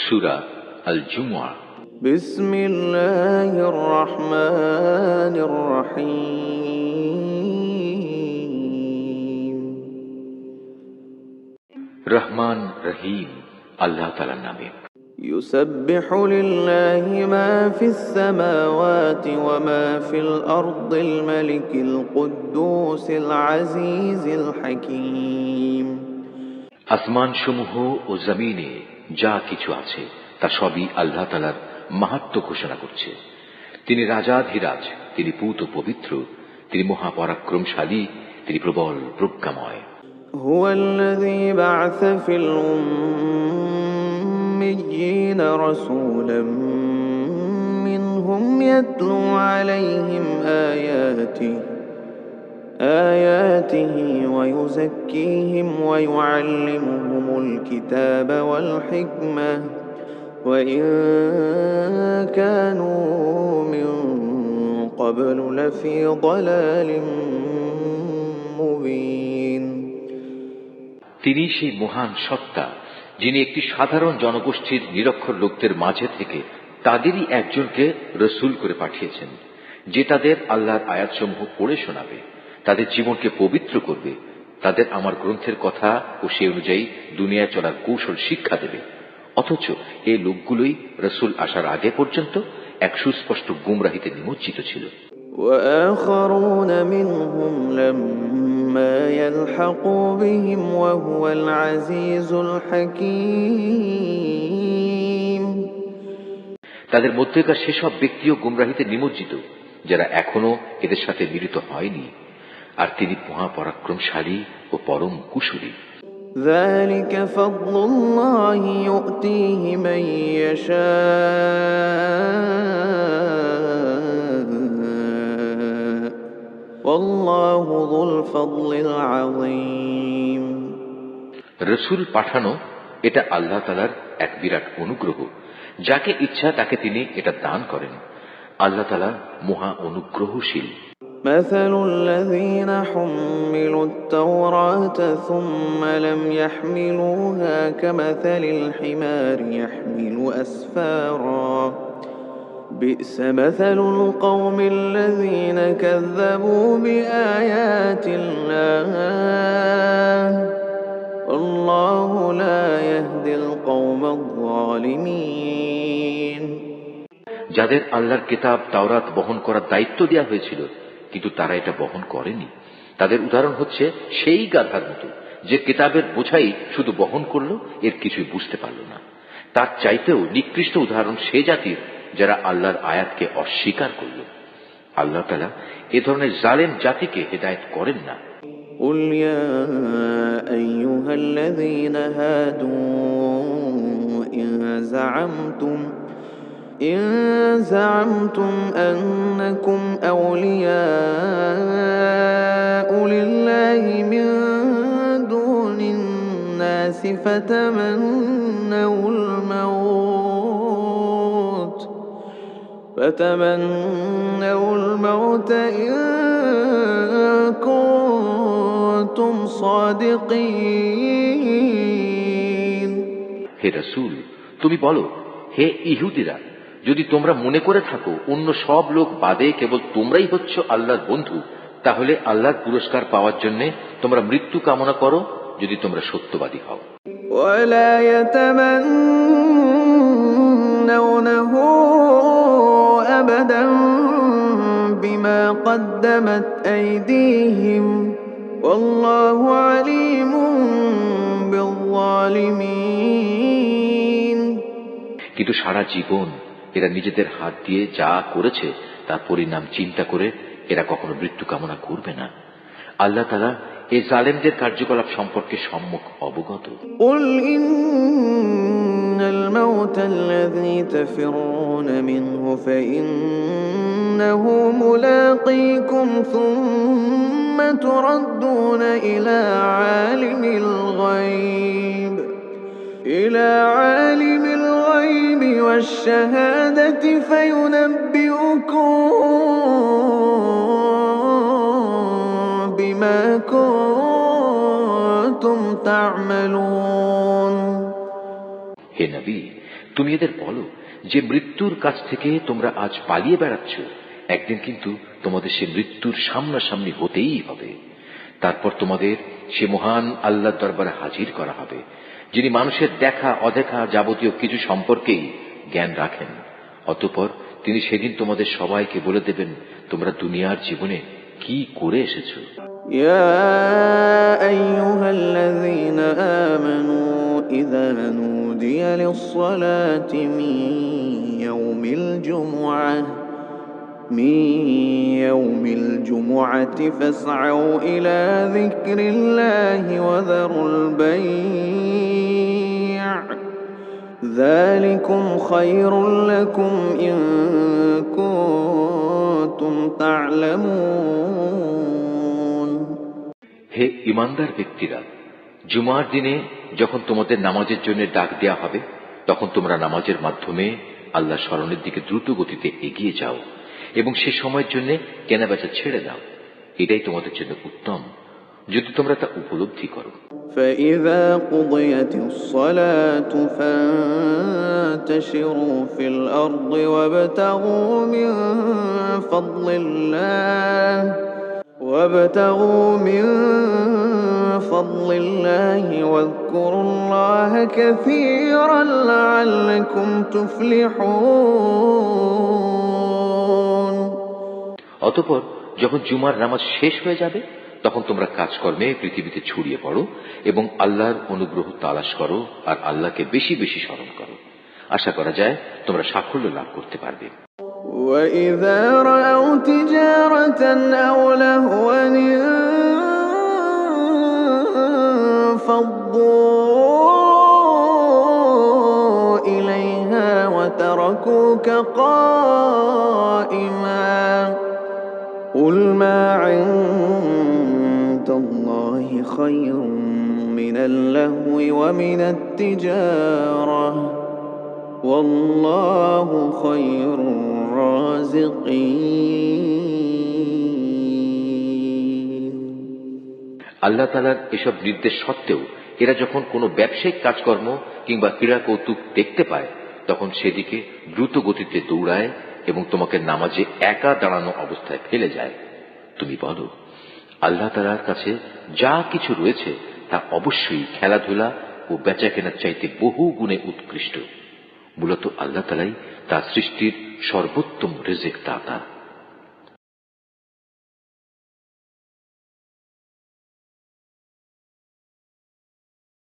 সূরা আল জুমআ। বিসমিল্লাহির রহমানির রহিম। রহমান রহিম আল্লাহ তাআলার নামে। ইউসাব্বিহু লিল্লাহি মা ফিস সামাওয়াতি ওয়া মা ফিল আরদিল মালিকিল কুদ্দুসিল আজিজিল হাকীম। আসমান সমূহ ও জমিনে যা কিছু আছে তা সবই আল্লাহ তাআলার মাহাত্ম্য ঘোষণা করছে। তিনি রাজাধিরাজ, তিনি পূত ও পবিত্র, তিনি মহাপরাক্রমশালী, তিনি প্রবল প্রজ্ঞাময়। হুয়াল্লাযী বা'আসা ফিল উম্মিয়্যিনা রাসূলাম মিনহুম ইয়াতলু আলাইহিম আয়াতিহি ওয়া ইউযাক্কিহিম ওয়া ইউআল্লিমুহুমুল কিতাবা ওয়াল হিকমাহ ওয়া ইন কানূ মিন ক্বাবলু লাফী দালালিম মুবিন। তিনি সেই মহান সত্তা যিনি একটি সাধারণ জনগোষ্ঠীর নিরক্ষর লোকদের মাঝে থেকে তাদেরই একজনকে রসূল করে পাঠিয়েছেন, যে তাদের আল্লাহর আয়াতসমূহ পড়ে শোনাবে, তাদের জীবনকে পবিত্র করবে, তাদের আমার গ্রন্থের কথা ও সে অনুযায়ী দুনিয়ায় চলার কৌশল শিক্ষা দেবে। অথচ এই লোকগুলোই রসূল আসার আগে পর্যন্ত এক সুস্পষ্ট গুমরাহিতে নিমজ্জিত ছিল। وآخرون منهم لما يلحقوا بهم وهو العزيز الحكيم। তাদের মধ্যেকার সেসব ব্যক্তিও গুমরাহিতে নিমজ্জিত যারা এখনো এদের সাথে মিলিত হয়নি, আর তিনি মহাপরাক্রমশালী ও পরম কুশলী। ذلك فضل الله يؤتيه من يشاء والله ذو الفضل العظيم। রসূল পাঠানো এটা আল্লাহ তাআলার এক বিরাট অনুগ্রহ, যাকে ইচ্ছা তাকে তিনি এটা দান করেন। আল্লাহ তাআলা মহা অনুগ্রহশীল। مثل الذين حملوا التوراة ثم لم يحملوها كمثل الحمار يحمل أسفارا بئس مثل القوم الذين كذبوا بآيات الله والله لا يهدي القوم الظالمين। যাদের আল্লাহর কিতাব তাওরাত বহন করার দায়িত্ব দেওয়া হয়েছিল কিন্তু তারা এটা বহন করেনি, তাদের উদাহরণ হচ্ছে সেই গাধার মতো যে কিতাবের বোঝাই শুধু বহন করলো, এর কিছুই বুঝতে পারল না। তার চাইতেও নিকৃষ্ট উদাহরণ সে জাতির যারা আল্লাহর আয়াতকে অস্বীকার করল। আল্লাহ তাআলা এ ধরনের জালেম জাতিকে হেদায়েত করেন না। قل يا أيها الذين هادوا إن زعمتم أنكم أولياء لله من دون الناس فتمنوا الموت إن كنتم صادقين। হে রাসূল, তুমি বলো, হে ইহুদিরা, যদি তোমরা মনে করে থাকো অন্য সব লোক বাদে কেবল তোমরাই হচ্ছ আল্লাহর বন্ধু, তাহলে আল্লাহর পুরস্কার পাওয়ার জন্য তোমরা মৃত্যু কামনা করো যদি তোমরা সত্যবাদী হও। ولا يتمنونه أبدا بما قدمت أيديهم والله عليم بالظالمين। কিন্তু সারা জীবন এরা নিজেদের হাত দিয়ে যা করেছে তার পরিণাম চিন্তা করে এরা কখনো মৃত্যু কামনা করবে না। আল্লাহ তাআলা এই জালেমদের কার্যকলাপ সম্পর্কে সম্যক অবগত। قل إن الموت الذي تفرون منه فإنه ملاقيكم ثم تردون إلى عالم الغيب والشهادة فينبئكم بما كنتم تعملون। হে নবী, তুমি এদের বলো যে মৃত্যুর কাছ থেকে তোমরা আজ পালিয়ে বেড়াচ্ছ, একদিন কিন্তু তোমাদের সে মৃত্যুর সামনাসামনি হতেই হবে। তারপর তোমাদের সে মহান আল্লাহর দরবারে হাজির করা হবে, যিনি মানুষের দেখা অদেখা যাবতীয় কিছু সম্পর্কেই জ্ঞান রাখেন। অতঃপর তিনি সেদিন তোমাদের সবাইকে বলে দেবেন তোমরা দুনিয়ার জীবনে কি করে এসেছো। يا أيها الذين آمنوا إذا نودي للصلاة من يوم الجمعة فاسعوا إلى ذكر الله وذروا البيع ذلكم خير لكم إن كنتم تعلمون। হে ইমানদার ব্যক্তিরা, জুমার দিনে যখন তোমাদের নামাজের জন্য ডাক দেয়া হবে, তখন তোমরা নামাজের মাধ্যমে আল্লাহ স্মরণের দিকে দ্রুত গতিতে এগিয়ে যাও এবং সে সময়ের জন্য কেনাবেচা ছেড়ে দাও। এটাই তোমাদের জন্য উত্তম, যদি তোমরা তা উপলব্ধি করো। فإذا قضيت الصلاة فانتشروا في الأرض وابتغوا من فضل الله واذكروا الله كثيرا لعلكم تفلحون। অতঃপর যখন জুমার নামাজ শেষ হয়ে যাবে, তখন তোমরা কাজকর্মে পৃথিবীতে ছড়িয়ে পড়ো এবং আল্লাহর অনুগ্রহ তালাশ করো আর আল্লাহকে বেশি বেশি স্মরণ করো। আশা করা যায় তোমরা সাফল্য লাভ করতে পারবে। وَإِذَا رَأَوْا تِجَارَةً أَوْ لَهْوًا انفَضُّوا إِلَيْهَا وَتَرَكُوكَ قَائِمًا قُلْ مَا عِندَ اللَّهِ خَيْرٌ مِّنَ اللَّهْوِ وَمِنَ التِّجَارَةِ وَاللَّهُ خَيْرُ আল্লাহ তাআলার এসব নির্দেশ সত্ত্বেও এরা যখন কোনো ব্যবসায়িক কাজকর্ম কিংবা ক্রীড়া কৌতুক দেখতে পায়, তখন সেদিকে দ্রুত গতিতে দৌড়ায় এবং তোমাকে নামাজে একা দাঁড়ানো অবস্থায় ফেলে যায়। তুমি বলো, আল্লাহ তাআলার কাছে যা কিছু রয়েছে তা অবশ্যই খেলাধুলা ও বেচাকেনার চাইতে বহু গুণে উৎকৃষ্ট। মূলত আল্লাহ তাআলাই তার সৃষ্টির সর্বোত্তম রিজিক দাতা।